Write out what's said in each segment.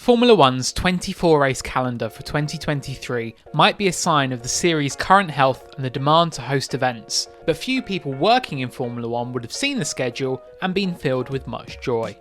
Formula One's 24-race calendar for 2023 might be a sign of the series' current health and the demand to host events, but few people working in Formula One would have seen the schedule and been filled with much joy.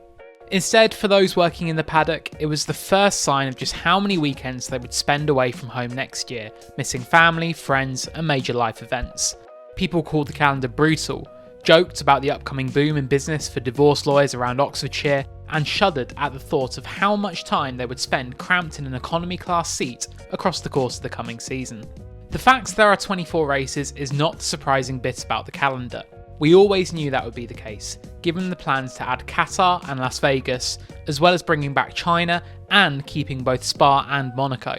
Instead, for those working in the paddock, it was the first sign of just how many weekends they would spend away from home next year, missing family, friends, and major life events. People called the calendar brutal, joked about the upcoming boom in business for divorce lawyers around Oxfordshire, and shuddered at the thought of how much time they would spend cramped in an economy class seat across the course of the coming season. The fact there are 24 races is not the surprising bit about the calendar. We always knew that would be the case, given the plans to add Qatar and Las Vegas, as well as bringing back China and keeping both Spa and Monaco.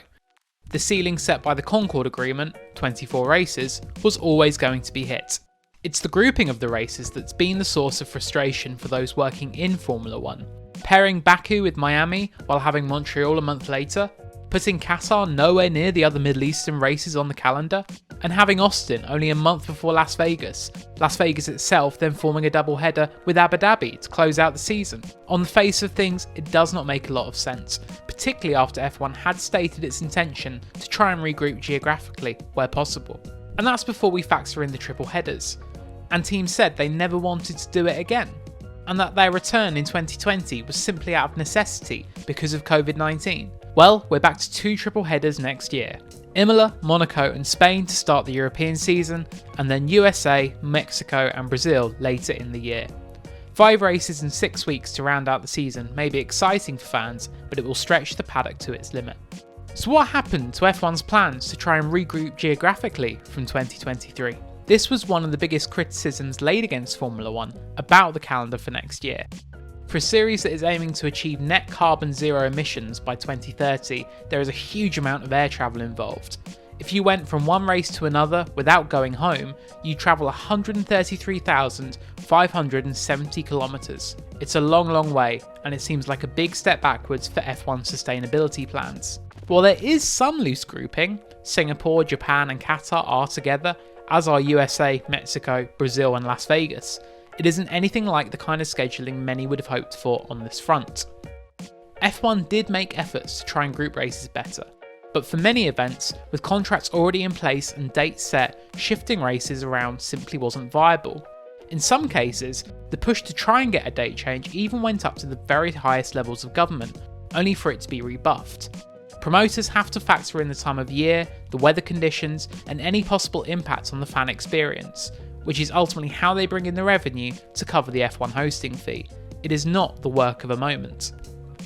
The ceiling set by the Concord Agreement, 24 races, was always going to be hit. It's the grouping of the races that's been the source of frustration for those working in Formula One. Pairing Baku with Miami while having Montreal a month later, putting Qatar nowhere near the other Middle Eastern races on the calendar, and having Austin only a month before Las Vegas itself then forming a doubleheader with Abu Dhabi to close out the season. On the face of things, it does not make a lot of sense, particularly after F1 had stated its intention to try and regroup geographically where possible. And that's before we factor in the triple headers. And teams said they never wanted to do it again, and that their return in 2020 was simply out of necessity because of COVID-19. Well, we're back to 2 triple headers next year. Imola, Monaco and Spain to start the European season, and then USA, Mexico and Brazil later in the year. 5 races in 6 weeks to round out the season may be exciting for fans, but it will stretch the paddock to its limit. So what happened to F1's plans to try and regroup geographically from 2023? This was one of the biggest criticisms laid against Formula One about the calendar for next year. For a series that is aiming to achieve net carbon zero emissions by 2030, there is a huge amount of air travel involved. If you went from one race to another without going home, you'd travel 133,570 kilometres. It's a long way, and it seems like a big step backwards for F1 sustainability plans. While there is some loose grouping, Singapore, Japan and Qatar are together, as are USA, Mexico, Brazil and Las Vegas, it isn't anything like the kind of scheduling many would have hoped for on this front. F1 did make efforts to try and group races better, but for many events, with contracts already in place and dates set, shifting races around simply wasn't viable. In some cases, the push to try and get a date change even went up to the very highest levels of government, only for it to be rebuffed. Promoters have to factor in the time of year, the weather conditions, and any possible impact on the fan experience, which is ultimately how they bring in the revenue to cover the F1 hosting fee. It is not the work of a moment.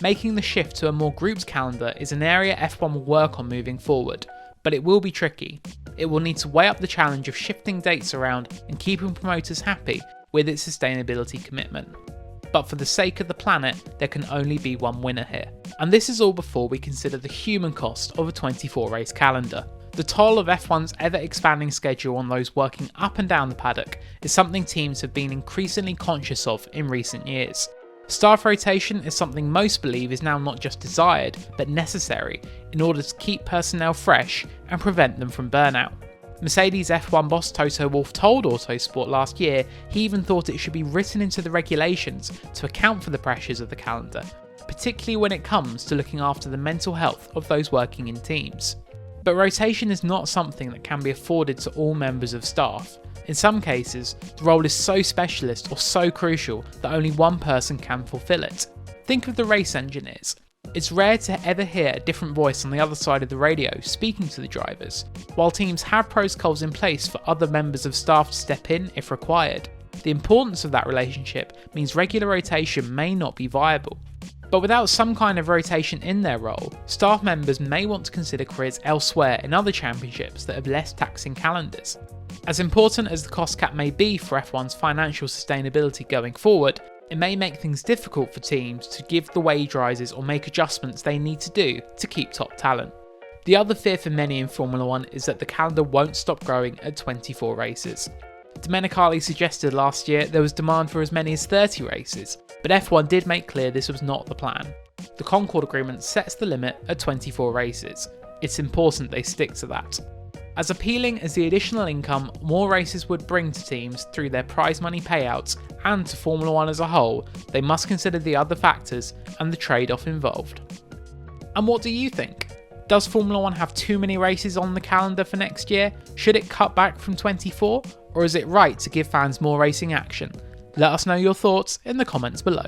Making the shift to a more grouped calendar is an area F1 will work on moving forward, but it will be tricky. It will need to weigh up the challenge of shifting dates around and keeping promoters happy with its sustainability commitment. But for the sake of the planet, there can only be one winner here. And this is all before we consider the human cost of a 24-race calendar. The toll of F1's ever-expanding schedule on those working up and down the paddock is something teams have been increasingly conscious of in recent years. Staff rotation is something most believe is now not just desired, but necessary in order to keep personnel fresh and prevent them from burnout. Mercedes F1 boss Toto Wolff told Autosport last year he even thought it should be written into the regulations to account for the pressures of the calendar, particularly when it comes to looking after the mental health of those working in teams. But rotation is not something that can be afforded to all members of staff. In some cases, the role is so specialist or so crucial that only one person can fulfill it. Think of the race engineers. It's rare to ever hear a different voice on the other side of the radio speaking to the drivers. While teams have protocols in place for other members of staff to step in if required, the importance of that relationship means regular rotation may not be viable. But without some kind of rotation in their role, staff members may want to consider careers elsewhere in other championships that have less taxing calendars. As important as the cost cap may be for F1's financial sustainability going forward, it may make things difficult for teams to give the wage rises or make adjustments they need to do to keep top talent. The other fear for many in Formula One is that the calendar won't stop growing at 24 races. Domenicali suggested last year there was demand for as many as 30 races, but F1 did make clear this was not the plan. The Concord Agreement sets the limit at 24 races. It's important they stick to that. As appealing as the additional income more races would bring to teams through their prize money payouts and to Formula One as a whole, they must consider the other factors and the trade-off involved. And what do you think? Does Formula 1 have too many races on the calendar for next year? Should it cut back from 24? Or is it right to give fans more racing action? Let us know your thoughts in the comments below.